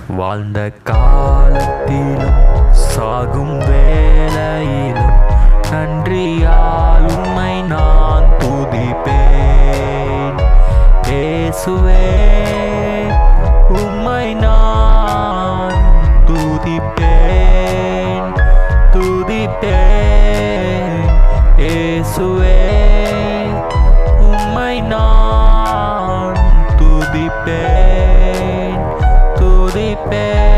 வாழ்ந்த காலத்திலும் சாகும் வேளையிலும் நன்றியால் உம்மை நான் துதிப்பேன். இயேசுவே உம்மை நான் துதிப்பேன் துதிப்பேன். இயேசுவே உம்மை நான் துதிப்பேன் துதிப்பேன்.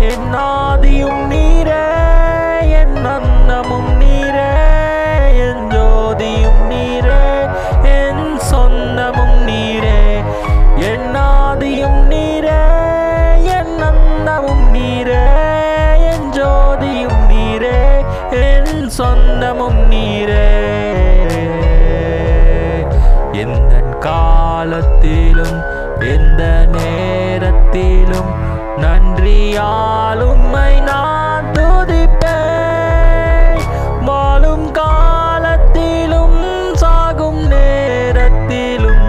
என் ஆதியும் நீரே, என் அந்தமும் நீரே, என் ஜோதியும் நீரே, என் சொந்தமும் நீரே. என் ஆதியும் நீரே, என் அந்தமும் நீரே, என் ஜோதியும் நீரே, என் சொந்தமும் நீரே. எந்த காலத்திலும் எந்த நேரத்திலும் நன்றியால் உம்மை நான் துதிப்பேன். வாழும் காலத்திலும் சாகும் நேரத்திலும்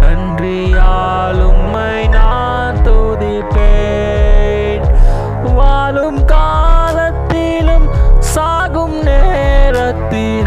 நன்றியால் உம்மை நான் துதிப்பேன். வாழும் காலத்திலும் சாகும் நேரத்திலும்